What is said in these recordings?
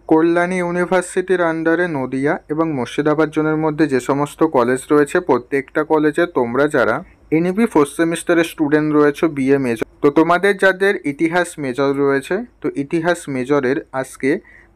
কল্যাণী ইউনিভার্সিটির আন্ডারে নদিয়া এবং মুর্শিদাবাদ জোনের মধ্যে যে সমস্ত কলেজ রয়েছে, প্রত্যেকটা কলেজে তোমরা যারা এনইপি ফোর্থ সেমিস্টারের স্টুডেন্ট রয়েছে বিএ মেজর, তো তোমাদের যাদের ইতিহাস মেজর রয়েছে, তো ইতিহাস মেজরের আজকে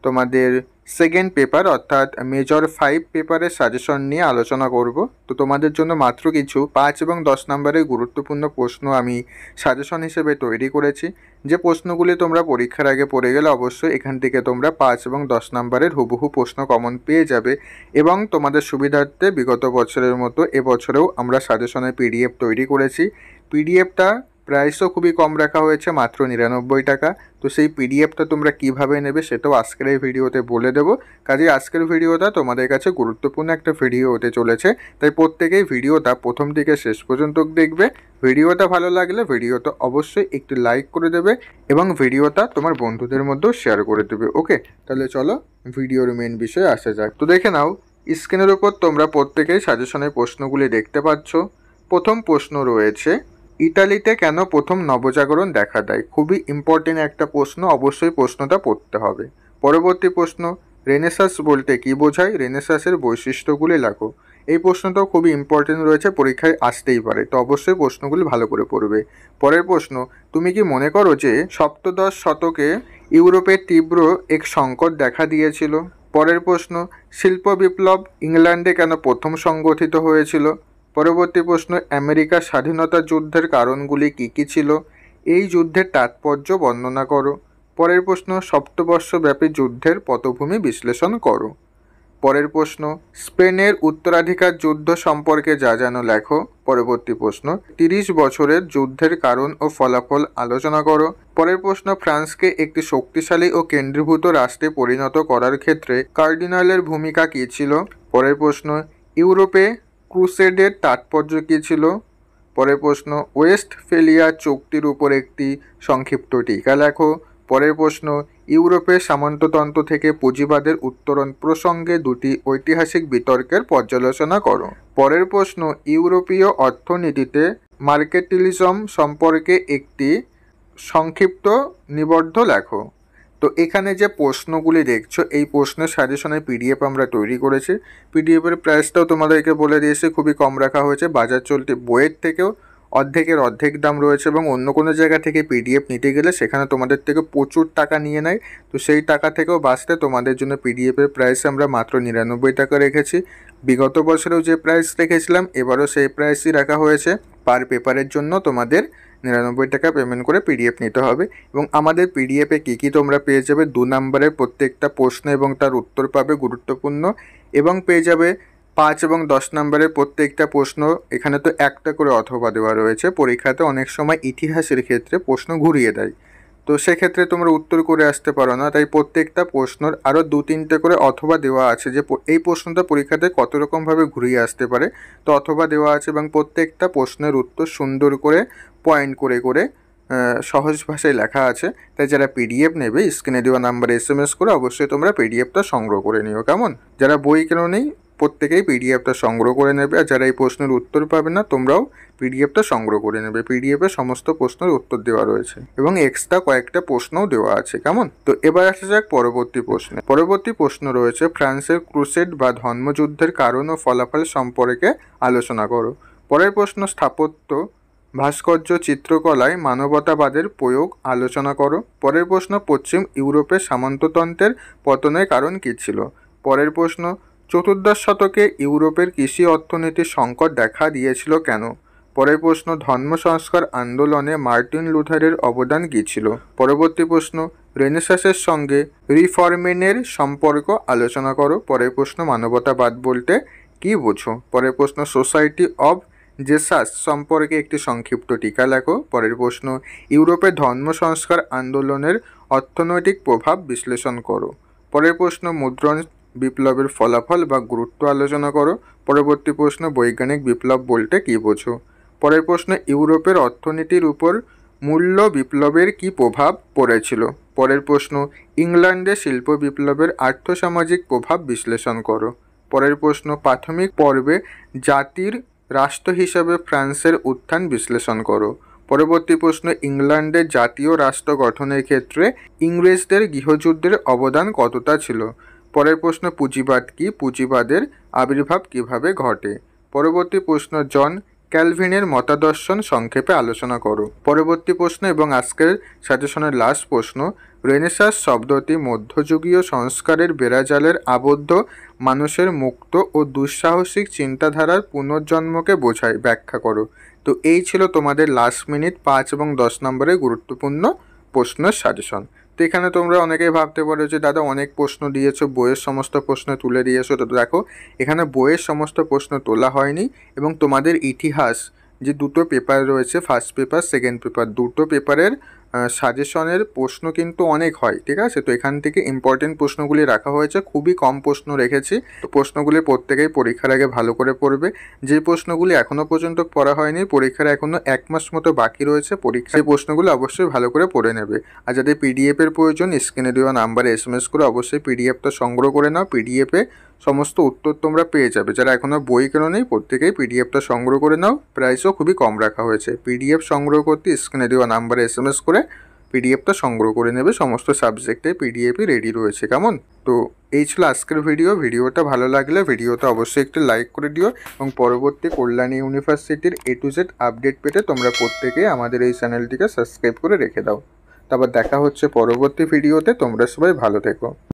তোমাদের সেকেন্ড পেপার অর্থাৎ মেজর 5 পেপারের সাজেশন নিয়ে আলোচনা করব। তো তোমাদের জন্য মাত্র কিছু 5 এবং 10 নম্বরের গুরুত্বপূর্ণ প্রশ্ন আমি সাজেশন হিসেবে তৈরি করেছি। যে প্রশ্নগুলি তোমরা পরীক্ষার আগে পড়ে গেলে অবশ্যই এখান থেকে তোমরা 5 এবং 10 নম্বরের হুবহু প্রশ্ন কমন পেয়ে যাবে। এবং তোমাদের সুবিধার্থে বিগত বছরের মতো এবছরেও আমরা সাজেশনের পিডিএফ তৈরি করেছি। পিডিএফটা প্রাইসও খুবই কম রাখা হয়েছে, মাত্র 99 টাকা। তো সেই পিডিএফটা তোমরা কিভাবে নেবে সেটাও আজকের এই ভিডিওতে বলে দেবো। কাজে আজকের ভিডিওটা তোমাদের কাছে গুরুত্বপূর্ণ একটা ভিডিও হতে চলেছে, তাই প্রত্যেকেই ভিডিওটা প্রথম থেকে শেষ পর্যন্ত দেখবে। ভিডিওটা ভালো লাগলে ভিডিওটা অবশ্যই একটু লাইক করে দেবে এবং ভিডিওটা তোমার বন্ধুদের মধ্যেও শেয়ার করে দেবে। ওকে, তাহলে চলো ভিডিওর মেন বিষয়ে আসা যাক। তো দেখে নাও, স্ক্রিনের উপর তোমরা প্রত্যেকেই সাজেশনের প্রশ্নগুলি দেখতে পাচ্ছ। প্রথম প্রশ্ন রয়েছে, ইতালিতে কেন প্রথম নবজাগরণ দেখা দেয়? খুবই ইম্পর্টেন্ট একটা প্রশ্ন, অবশ্যই প্রশ্নটা পড়তে হবে। পরবর্তী প্রশ্ন, রেনেসাঁস বলতে কী বোঝায়? রেনেসাঁসের বৈশিষ্ট্যগুলি লেখো। এই প্রশ্নটাও খুবই ইম্পর্টেন্ট রয়েছে, পরীক্ষায় আসতেই পারে, তো অবশ্যই প্রশ্নগুলি ভালো করে পড়বে। পরের প্রশ্ন, তুমি কি মনে করো যে সপ্তদশ শতকে ইউরোপের তীব্র এক সংকট দেখা দিয়েছিল? পরের প্রশ্ন, শিল্প বিপ্লব ইংল্যান্ডে কেন প্রথম সংগঠিত হয়েছিল? পরবর্তী প্রশ্ন, আমেরিকার স্বাধীনতা যুদ্ধের কারণগুলি কী কী ছিল? এই যুদ্ধের তাৎপর্য বর্ণনা করো। পরের প্রশ্ন, সপ্তবর্ষব্যাপী যুদ্ধের পটভূমি বিশ্লেষণ করো। পরের প্রশ্ন, স্পেনের উত্তরাধিকার যুদ্ধ সম্পর্কে যা জানো লেখো। পরবর্তী প্রশ্ন, 30 বছরের যুদ্ধের কারণ ও ফলাফল আলোচনা করো। পরের প্রশ্ন, ফ্রান্সকে একটি শক্তিশালী ও কেন্দ্রীভূত রাষ্ট্রে পরিণত করার ক্ষেত্রে কার্ডিনালের ভূমিকা কী ছিল? পরের প্রশ্ন, ইউরোপে ক্রুসেডের তাৎপর্য কী ছিল? পরের প্রশ্ন, ওয়েস্টফেলিয়া চুক্তির উপর একটি সংক্ষিপ্ত টিকা লেখো। পরের প্রশ্ন, ইউরোপের সামন্ততন্ত্র থেকে পুঁজিবাদের উত্তরণ প্রসঙ্গে দুটি ঐতিহাসিক বিতর্কের পর্যালোচনা করো। পরের প্রশ্ন, ইউরোপীয় অর্থনীতিতে মার্কেটিলিজম সম্পর্কে একটি সংক্ষিপ্ত নিবন্ধ লেখো। তো এখানে যে প্রশ্নগুলি দেখছো, এই প্রশ্নের সাজেশনের পিডিএফ আমরা তৈরি করেছি। পিডিএফের প্রাইসটাও তোমাদেরকে বলে দিয়েছি, খুবই কম রাখা হয়েছে। বাজার চলতি বইয়ের থেকেও অর্ধেকের অর্ধেক দাম রয়েছে, এবং অন্য কোনো জায়গা থেকে পিডিএফ নিতে গেলে সেখানে তোমাদের থেকে প্রচুর টাকা নিয়ে নেয়। তো সেই টাকা থেকেও বাঁচতে তোমাদের জন্য পিডিএফের প্রাইস আমরা মাত্র 99 টাকা রেখেছি। বিগত বছরেও যে প্রাইস রেখেছিলাম এবারও সেই প্রাইসই রাখা হয়েছে। পার পেপারের জন্য তোমাদের 99 টাকা পেমেন্ট করে পিডিএফ নিতে হবে। এবং আমাদের পিডিএফে কী কী তোমরা পেয়ে যাবে, 2 নম্বরের প্রত্যেকটা প্রশ্ন এবং তার উত্তর পাবে গুরুত্বপূর্ণ, এবং পেয়ে যাবে 5 এবং 10 নম্বরের প্রত্যেকটা প্রশ্ন। এখানে তো একটা করে অথবা দেওয়া রয়েছে, পরীক্ষাতে অনেক সময় ইতিহাসের ক্ষেত্রে প্রশ্ন ঘুরিয়ে দেয়, তো সেক্ষেত্রে তোমরা উত্তর করে আসতে পারো না, তাই প্রত্যেকটা প্রশ্নর আরও 2-3টে করে অথবা দেওয়া আছে, যে এই প্রশ্নটা পরীক্ষাতে কত রকমভাবে ঘুরিয়ে আসতে পারে, তো অথবা দেওয়া আছে। এবং প্রত্যেকটা প্রশ্নের উত্তর সুন্দর করে পয়েন্ট করে করে সহজ ভাষায় লেখা আছে। তাই যারা পিডিএফ নেবে স্ক্রিনে দেওয়া নাম্বারে SMS করে অবশ্যই তোমরা পিডিএফটা সংগ্রহ করে নিও। কেমন? যারা বই কেন নেই প্রত্যেকেই পিডিএফটা সংগ্রহ করে নেবে, আর যারা এই প্রশ্নের উত্তর পাবে না তোমরাও পিডিএফটা সংগ্রহ করে নেবে। পিডিএফে সমস্ত প্রশ্নের উত্তর দেওয়া রয়েছে এবং এক্সট্রা কয়েকটা প্রশ্নও দেওয়া আছে। কেমন? তো এবার আসা যাক পরবর্তী প্রশ্নে। পরবর্তী প্রশ্ন রয়েছে, ফ্রান্সের ক্রুসেড বা ধর্মযুদ্ধের কারণ ও ফলাফল সম্পর্কে আলোচনা করো। পরের প্রশ্ন, স্থাপত্য, ভাস্কর্য, চিত্রকলায় মানবতাবাদের প্রয়োগ আলোচনা করো। পরের প্রশ্ন, পশ্চিম ইউরোপের সামন্ততন্ত্রের পতনের কারণ কী ছিল? পরের প্রশ্ন, চতুর্দশ শতকে ইউরোপের কৃষি অর্থনীতির সংকট দেখা দিয়েছিল কেন? পরের প্রশ্ন, ধর্ম সংস্কার আন্দোলনে মার্টিন লুথারের অবদান কী ছিল? পরবর্তী প্রশ্ন, রেনেসাঁসের সঙ্গে রিফর্মেনের সম্পর্ক আলোচনা করো। পরের প্রশ্ন, মানবতাবাদ বলতে কী বোঝো? পরের প্রশ্ন, সোসাইটি অব জেসাস সম্পর্কে একটি সংক্ষিপ্ত টিকা লেখো। পরের প্রশ্ন, ইউরোপের ধর্ম সংস্কার আন্দোলনের অর্থনৈতিক প্রভাব বিশ্লেষণ করো। পরের প্রশ্ন, মুদ্রণ বিপ্লবের ফলাফল বা গুরুত্ব আলোচনা করো। পরবর্তী প্রশ্ন, বৈজ্ঞানিক বিপ্লব বলতে কী বোঝো? পরের প্রশ্ন, ইউরোপের অর্থনীতির উপর মূল্য বিপ্লবের কী প্রভাব পড়েছিল? পরের প্রশ্ন, ইংল্যান্ডে শিল্প বিপ্লবের আর্থসামাজিক প্রভাব বিশ্লেষণ করো। পরের প্রশ্ন, প্রাথমিক পর্বে জাতির রাষ্ট্র হিসাবে ফ্রান্সের উত্থান বিশ্লেষণ করো। পরবর্তী প্রশ্ন, ইংল্যান্ডের জাতীয় রাষ্ট্র গঠনের ক্ষেত্রে ইংরেজদের গৃহযুদ্ধের অবদান কতটা ছিল? পরের প্রশ্ন, পুঁজিবাদ কি? পুঁজিবাদের আবির্ভাব কিভাবে ঘটে? পরবর্তী প্রশ্ন, জন ক্যালভিনের মতাদর্শন সংক্ষেপে আলোচনা করো। পরবর্তী প্রশ্ন এবং আজকের সাজেশনের লাস্ট প্রশ্ন, রেনেসাঁস শব্দটি মধ্যযুগীয় সংস্কারের বেড়াজালের আবদ্ধ মানুষের মুক্ত ও দুঃসাহসিক চিন্তাধারার পুনর্জন্মকে বোঝায়, ব্যাখ্যা করো। তো এই ছিল তোমাদের লাস্ট মিনিট 5 এবং 10 নম্বরের গুরুত্বপূর্ণ প্রশ্নের সাজেশন। তো এখানে তোমরা অনেকেই ভাবতে পারো যে দাদা অনেক প্রশ্ন দিয়েছো, বইয়ের সমস্ত প্রশ্ন তুলে দিয়েছো। তো দেখো, এখানে বইয়ের সমস্ত প্রশ্ন তোলা হয়নি এবং তোমাদের ইতিহাস যে দুটো পেপার রয়েছে, ফার্স্ট পেপার সেকেন্ড পেপার, দুটো পেপারের সাজেশনের প্রশ্ন কিন্তু অনেক হয়, ঠিক আছে। তো এখান থেকে ইম্পর্টেন্ট প্রশ্নগুলি রাখা হয়েছে, খুবই কম প্রশ্ন রেখেছি। তো প্রশ্নগুলি প্রত্যেকেই পরীক্ষার আগে ভালো করে পড়বে। যে প্রশ্নগুলি এখনও পর্যন্ত পড়া হয়নি, পরীক্ষার এখনও 1 মাস মতো বাকি রয়েছে, সেই প্রশ্নগুলো অবশ্যই ভালো করে পড়ে নেবে। আর যাদের পিডিএফের প্রয়োজন, স্ক্রিনে দেওয়া নাম্বারে SMS করে অবশ্যই পিডিএফটা সংগ্রহ করে নাও। পিডিএফে সমস্ত উত্তর তোমরা পেয়ে যাবে। যারা এখনও বই কেনো নেই, প্রত্যেকেই পিডিএফটা সংগ্রহ করে নাও। প্রাইসও খুবই কম রাখা হয়েছে। পিডিএফ সংগ্রহ করতে স্ক্রিনে দেওয়া নাম্বারে SMS করে পিডিএফটা সংগ্রহ করে নেবে। সমস্ত সাবজেক্টে পিডিএফই রেডি রয়েছে, কেমন? তো এই ছিল আজকের ভিডিওটা ভালো লাগলে ভিডিওটা অবশ্যই একটু লাইক করে দিও এবং পরবর্তী কল্যাণী ইউনিভার্সিটির A to Z আপডেট পেতে তোমরা প্রত্যেকেই আমাদের এই চ্যানেলটিকে সাবস্ক্রাইব করে রেখে দাও। তারপর দেখা হচ্ছে পরবর্তী ভিডিওতে। তোমরা সবাই ভালো থেকো।